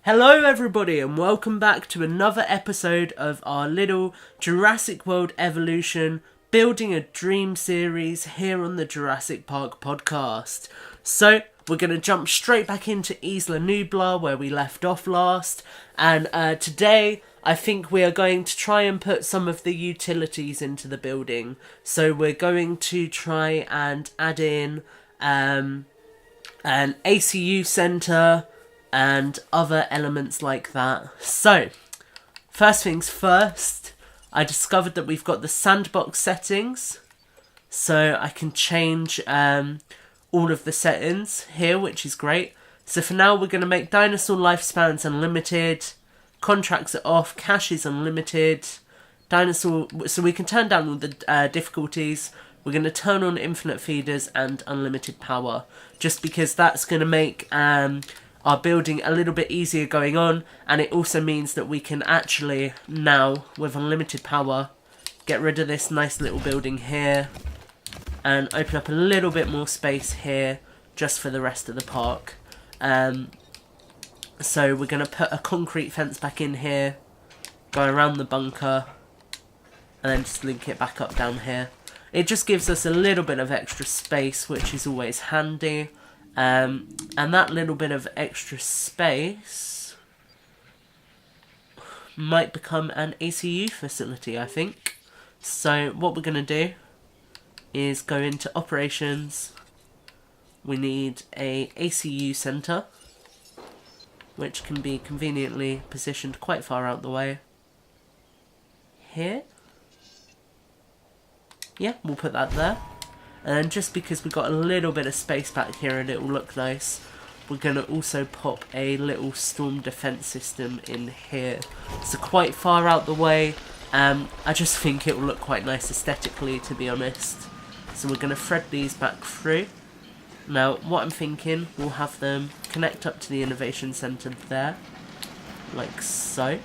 Hello everybody and welcome back to another episode of our little Jurassic World Evolution Building a Dream series here on the Jurassic Park Podcast. So, we're going to jump straight back into Isla Nublar where we left off last, and today I think we are going to try and put some of the utilities into the building. So we're going to try and add in an ACU centre and other elements like that. So, first things first, I discovered that we've got the sandbox settings, so I can change all of the settings here, which is great. So for now we're going to make dinosaur lifespans unlimited, contracts are off, cash is unlimited, dinosaur, so we can turn down all the difficulties. We're going to turn on infinite feeders and unlimited power, just because that's going to make our building a little bit easier going on, and it also means that we can actually now, with unlimited power, get rid of this nice little building here and open up a little bit more space here just for the rest of the park. So we're going to put a concrete fence back in here, go around the bunker, and then just link it back up down here. It just gives us a little bit of extra space, which is always handy. And that little bit of extra space might become an ACU facility, I think. So what we're going to do is go into operations. We need a ACU centre, which can be conveniently positioned quite far out the way. Here. Yeah, we'll put that there. And then just because we've got a little bit of space back here and it will look nice, we're going to also pop a little storm defense system in here. So quite far out the way. I just think it will look quite nice aesthetically, to be honest. So we're going to thread these back through. Now, what I'm thinking, we'll have them connect up to the innovation centre there, like so.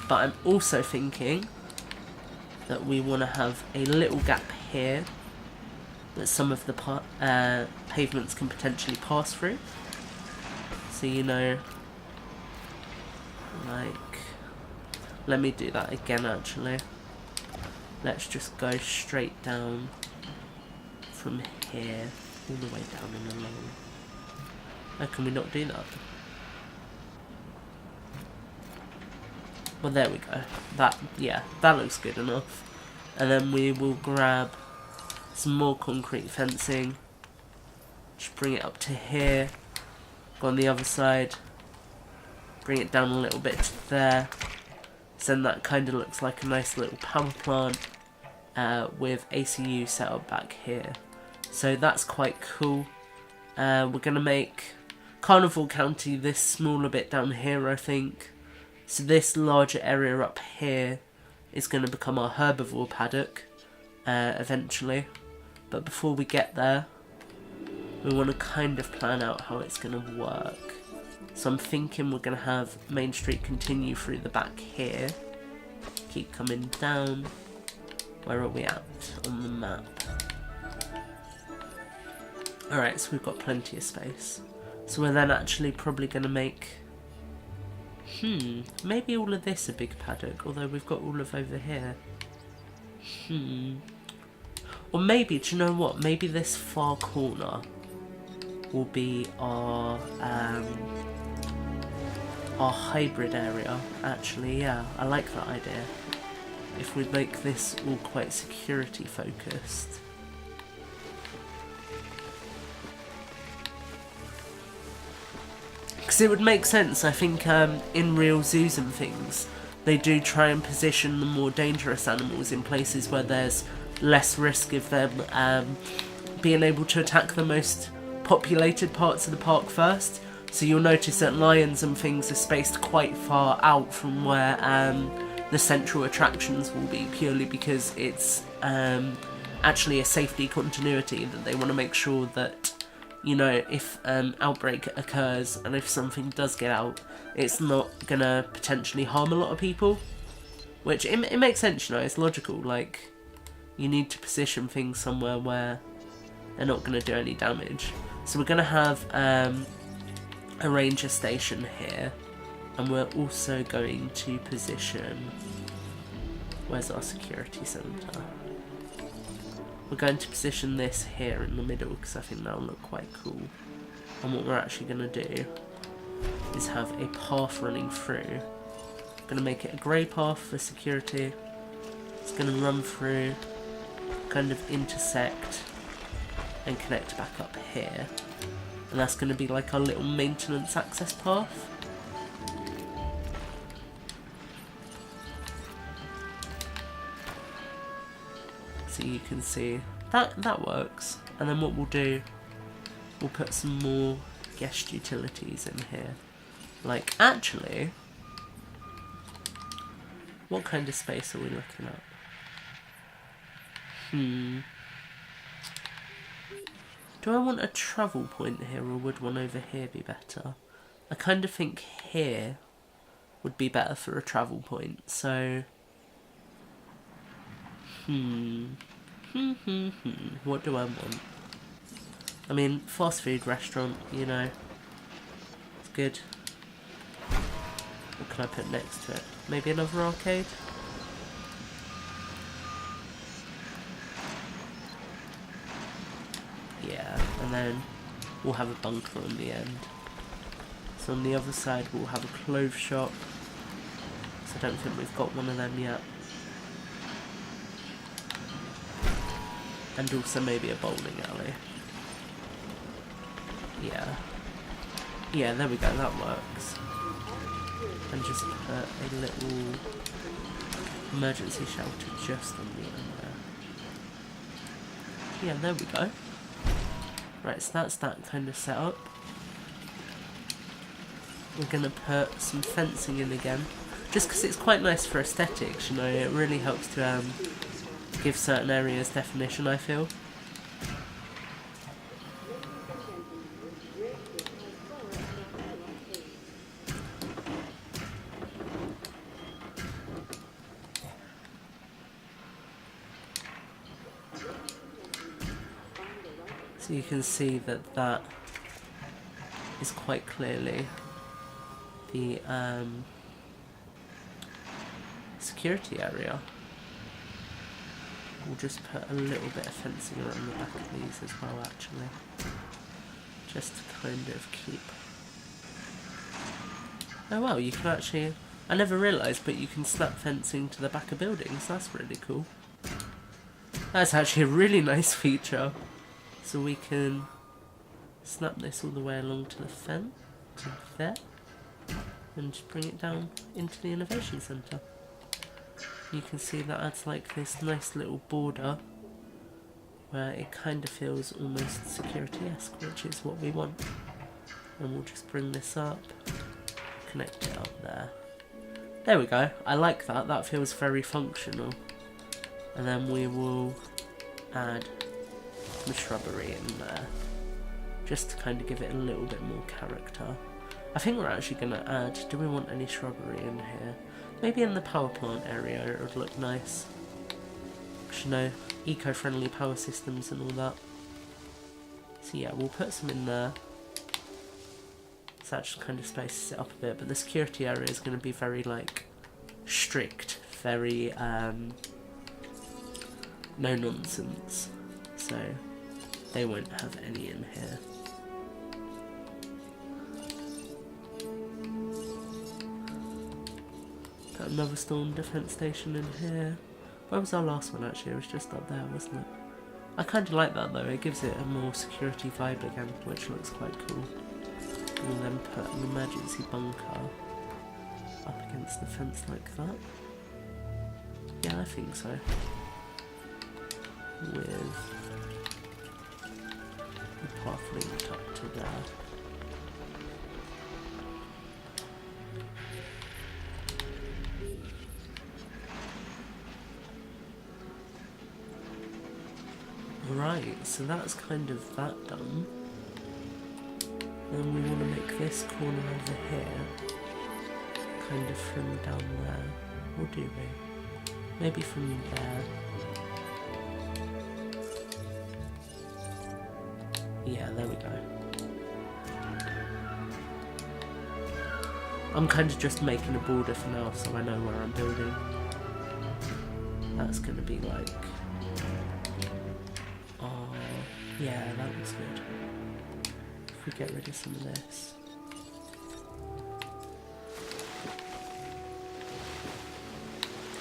But I'm also thinking that we want to have a little gap here that some of the pavements can potentially pass through. So, you know, like, let me do that again actually. Let's just go straight down from here all the way down and along. How can we not do that? Well, there we go. That looks good enough. And then we will grab some more concrete fencing. Just bring it up to here. Go on the other side. Bring it down a little bit to there. So then that kind of looks like a nice little power plant with ACU set up back here. So that's quite cool. We're going to make Carnival County this smaller bit down here, I think. So this larger area up here is going to become our herbivore paddock eventually. But before we get there, we want to kind of plan out how it's going to work. So I'm thinking we're going to have Main Street continue through the back here. Keep coming down. Where are we at on the map? Alright, so we've got plenty of space. So we're then actually probably going to make... maybe all of this a big paddock, although we've got all of over here. Or maybe, do you know what? Maybe this far corner will be our hybrid area, actually. Yeah, I like that idea. If we make this all quite security focused. Because it would make sense, I think, in real zoos and things, they do try and position the more dangerous animals in places where there's less risk of them being able to attack the most populated parts of the park first. So you'll notice that lions and things are spaced quite far out from where the central attractions will be, purely because it's actually a safety continuity that they want to make sure that, you know, if an outbreak occurs and if something does get out, it's not gonna potentially harm a lot of people. Which, it makes sense, you know, it's logical, like, you need to position things somewhere where they're not gonna do any damage. So we're gonna have a ranger station here, and we're also going to position... Where's our security centre? We're going to position this here in the middle because I think that'll look quite cool. And what we're actually going to do is have a path running through. I'm going to make it a grey path for security. It's going to run through, kind of intersect and connect back up here. And that's going to be like our little maintenance access path. So you can see that works. And then what we'll do, we'll put some more guest utilities in here. Like, actually, what kind of space are we looking at? Do I want a travel point here, or would one over here be better? I kind of think here would be better for a travel point, so... What do I want? I mean, fast food restaurant, you know, it's good. What can I put next to it? Maybe another arcade? Yeah, and then we'll have a bunker on the end. So on the other side we'll have a clothes shop. So I don't think we've got one of them yet. And also maybe a bowling alley. Yeah, there we go, that works. And just put a little emergency shelter just on the end there. Yeah, there we go. Right, so that's that kind of setup. We're going to put some fencing in again. Just because it's quite nice for aesthetics, you know, it really helps to give certain areas definition, I feel. So you can see that that is quite clearly the security area. We'll just put a little bit of fencing around the back of these as well, actually. Just to kind of keep... Oh wow, you can actually... I never realised, but you can snap fencing to the back of buildings. That's really cool. That's actually a really nice feature. So we can snap this all the way along to the fence, to there, and just bring it down into the innovation centre. You can see that adds like this nice little border where it kind of feels almost security-esque, which is what we want. And we'll just bring this up, connect it up there. There we go, I like that, that feels very functional. And then we will add some shrubbery in there, just to kind of give it a little bit more character. I think we're actually going to add, do we want any shrubbery in here? Maybe in the power plant area it would look nice. Because, you know, eco-friendly power systems and all that. So yeah, we'll put some in there. So that just kind of spaces it up a bit, but the security area is going to be very, like, strict, very, no nonsense. So they won't have any in here. Got another storm defense station in here. Where was our last one actually? It was just up there, wasn't it? I kind of like that though, it gives it a more security vibe again, which looks quite cool. And then put an emergency bunker up against the fence like that. Yeah, I think so. With the path linked up to there. Right, so that's kind of that done. Then we want to make this corner over here kind of from down there. Or do we? Maybe from there. Yeah, there we go. I'm kind of just making a border for now so I know where I'm building. That's going to be like... Oh, yeah, that looks good. If we get rid of some of this.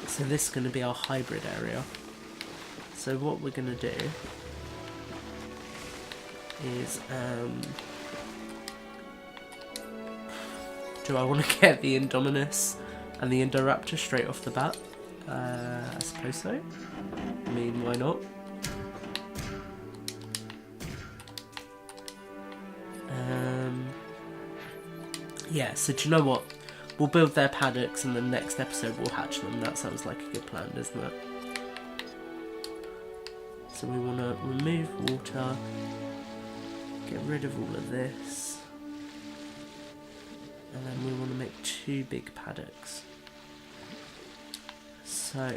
So this is going to be our hybrid area. So what we're going to do is... do I want to get the Indominus and the Indoraptor straight off the bat? I suppose so. I mean, why not? Yeah, so do you know what? We'll build their paddocks and the next episode we'll hatch them. That sounds like a good plan, doesn't it? So we want to remove water, get rid of all of this, and then we want to make 2 big paddocks. So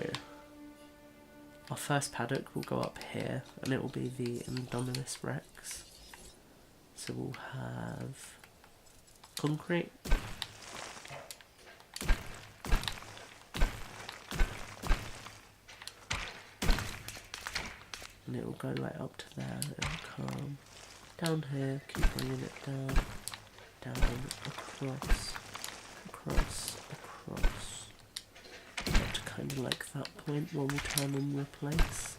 our first paddock will go up here and it will be the Indominus Rex. So we'll have concrete. And it will go right up to there. It will come down here, keep bringing it down, across, up to kind of like that point where we'll turn and replace.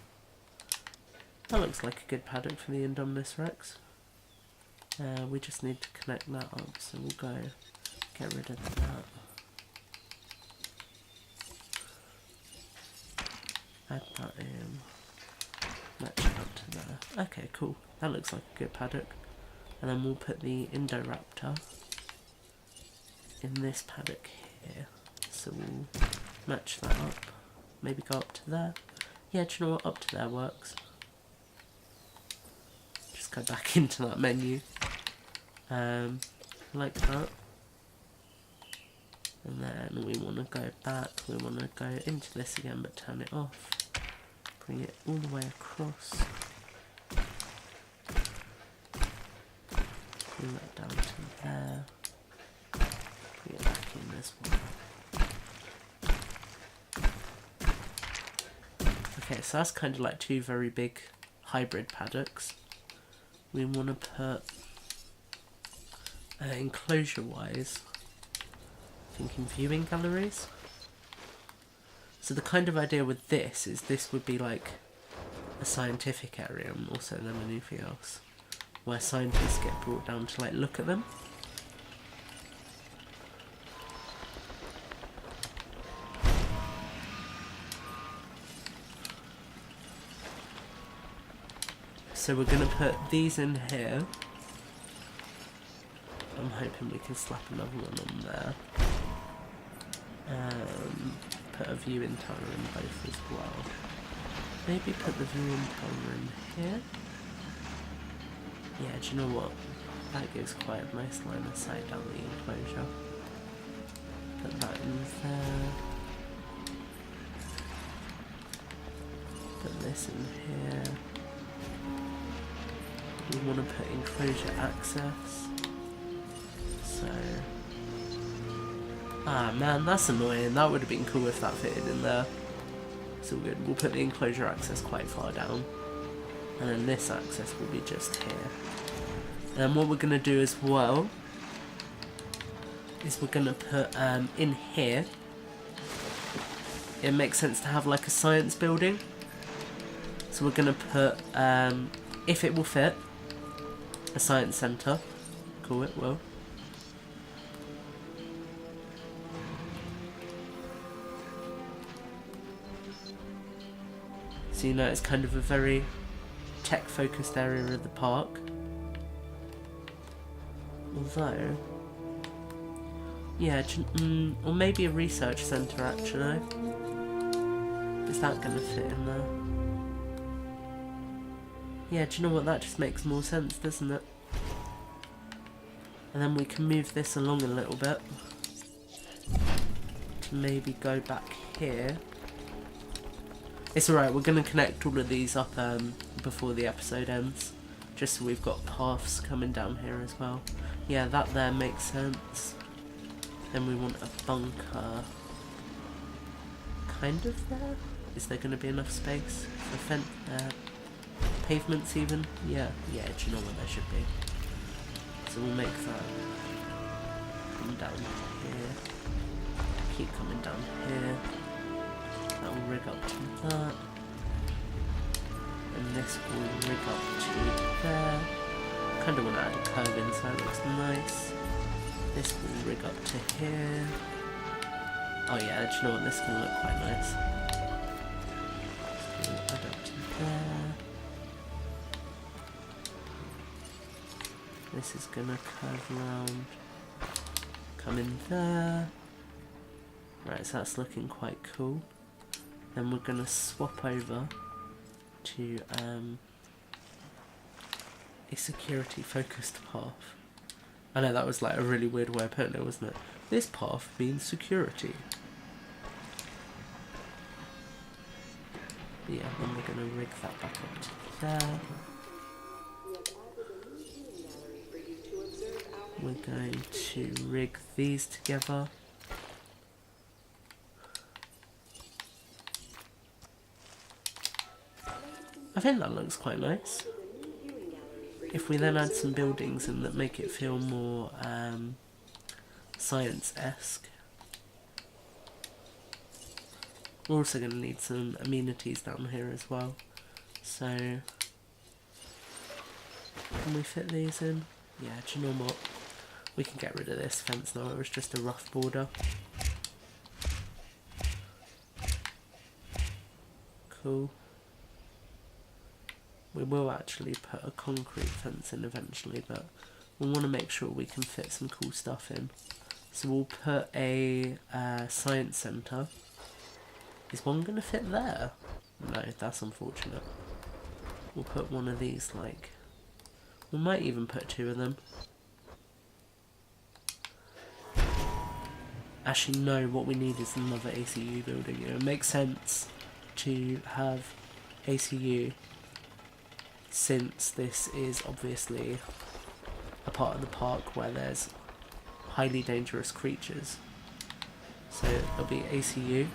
That looks like a good paddock for the Indominus Rex. We just need to connect that up, so we'll go get rid of that. Add that in. Match it up to there. Okay, cool. That looks like a good paddock. And then we'll put the Indoraptor in this paddock here. So we'll match that up. Maybe go up to there. Yeah, do you know what? Up to there works. Just go back into that menu. Like that. And then we want to go back. We want to go into this again, but turn it off. Bring it all the way across. Bring that down to there. Bring it back in as well. Okay, so that's kind of like 2 very big hybrid paddocks. We want to put enclosure wise, thinking viewing galleries. So the kind of idea with this is this would be like a scientific area more so than anything else, where scientists get brought down to like look at them. So we're going to put these in here. I'm hoping we can slap another one on there. Put a viewing tower in both as well. Maybe put the viewing tower in here. Yeah, do you know what? That gives quite a nice line of sight down the enclosure. Put that in there. Put this in here. We want to put enclosure access. So... Ah man, that's annoying. That would have been cool if that fitted in there. It's all good. We'll put the enclosure access quite far down. And then this access will be just here. And what we're going to do as well is we're going to put in here. It makes sense to have like a science building. So we're going to put, if it will fit, a science centre. Cool, it will. So you know it's kind of a very tech-focused area of the park. Although, yeah, or maybe a research centre actually. Is that going to fit in there? Yeah, do you know what? That just makes more sense, doesn't it? And then we can move this along a little bit. To maybe go back here. It's alright, we're going to connect all of these up before the episode ends. Just so we've got paths coming down here as well. Yeah, that there makes sense. Then we want a bunker kind of there. Is there going to be enough space for pavements even? Yeah, do you know what there should be? So we'll make that come down here. Keep coming down here. That will rig up to that. And this will rig up to there. Kind of want to add a curve in so it looks nice. This will rig up to here. Oh yeah, do you know what? This can look quite nice. So we'll add up to there. This is gonna curve around. Come in there. Right, so that's looking quite cool. Then we're gonna swap over to a security focused path. I know that was like a really weird way of putting it, wasn't it? This path means security. But yeah, then we're gonna rig that back up to there. We're going to rig these together. I think that looks quite nice. If we then add some buildings in that make it feel more science-esque. We're also going to need some amenities down here as well. So, can we fit these in? Yeah, do you know what? We can get rid of this fence now, it was just a rough border. Cool. We will actually put a concrete fence in eventually, but we want to make sure we can fit some cool stuff in. So we'll put a science centre. Is one going to fit there? No, that's unfortunate. We'll put one of these, like... We might even put two of them. Actually, no, what we need is another ACU building. It makes sense to have ACU since this is obviously a part of the park where there's highly dangerous creatures. So there'll be ACU.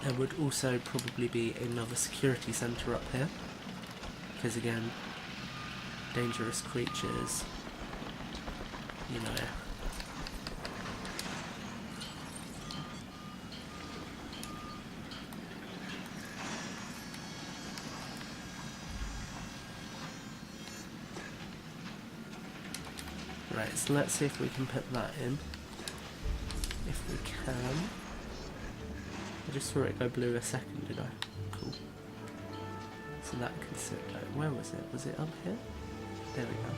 There would also probably be another security centre up here, because again, dangerous creatures, you know. Right, so let's see if we can put that in. If we can. I just saw it go blue a second, did I? Cool. So that can sit like, where was it? Was it up here? There we go.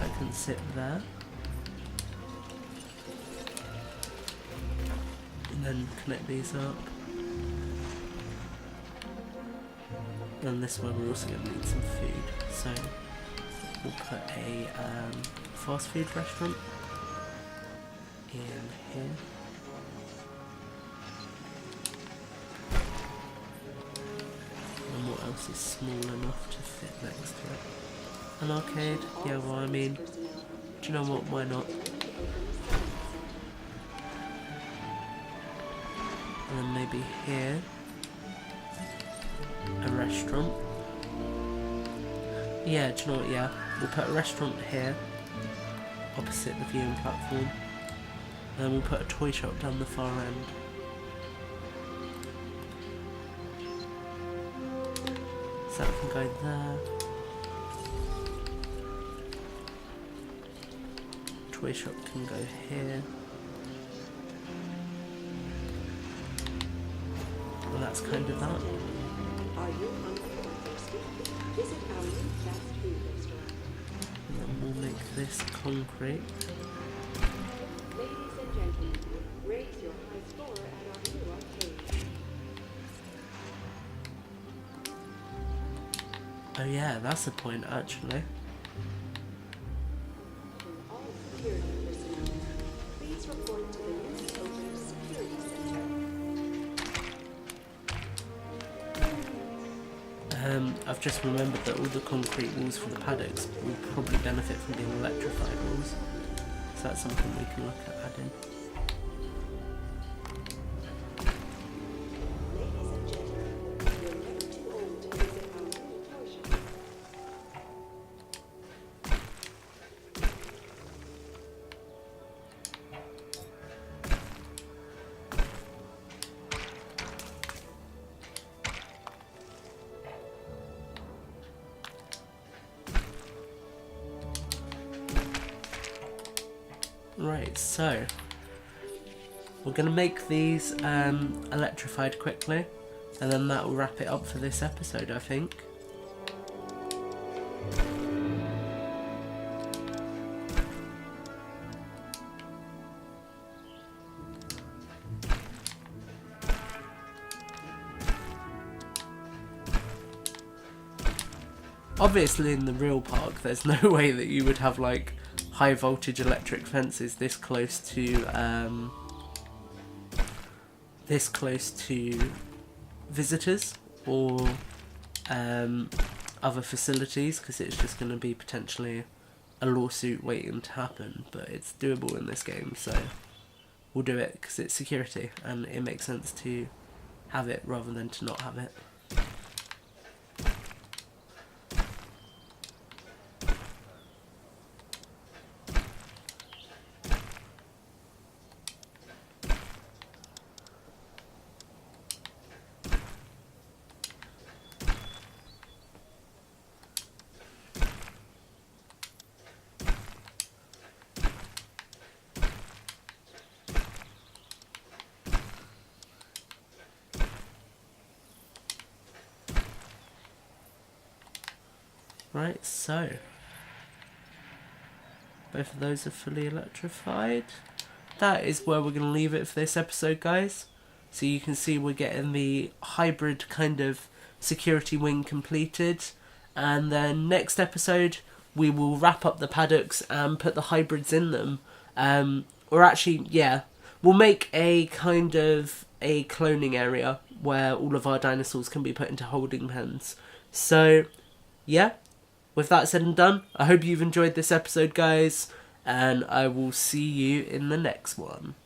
That can sit there. And then connect these up. And this one we're also going to need some food, so we'll put a fast food restaurant in here. And what else is small enough to fit next to it? An arcade? Yeah, well I mean, do you know what, why not? And then maybe here. A restaurant. Yeah, do you know what, yeah. We'll put a restaurant here, opposite the viewing platform. And then we'll put a toy shop down the far end. So that can go there. Toy shop can go here. Well, that's kind of that. Are you hungry or thirsty? Visit our new fast food restaurant. And then we'll make this concrete. Ladies and gentlemen, raise your high score at our new arcade. Oh yeah, that's a point actually. All security personnel, please report to the newly opened security center. I've just remembered that all the concrete walls for the paddocks will probably benefit from being electrified walls. So that's something we can look at adding. Ladies and gentlemen, you're never too old to visit our new toy shop. Right, so we're going to make these electrified quickly, and then that will wrap it up for this episode, I think. Obviously in the real park there's no way that you would have like high voltage electric fences this close to visitors or other facilities, because it's just going to be potentially a lawsuit waiting to happen. But it's doable in this game, so we'll do it because it's security and it makes sense to have it rather than to not have it. Right, so both of those are fully electrified. That is where we're going to leave it for this episode, guys. So you can see we're getting the hybrid kind of security wing completed. And then next episode, we will wrap up the paddocks and put the hybrids in them. Or actually, yeah, we'll make a kind of a cloning area where all of our dinosaurs can be put into holding pens. So, yeah. With that said and done, I hope you've enjoyed this episode, guys, and I will see you in the next one.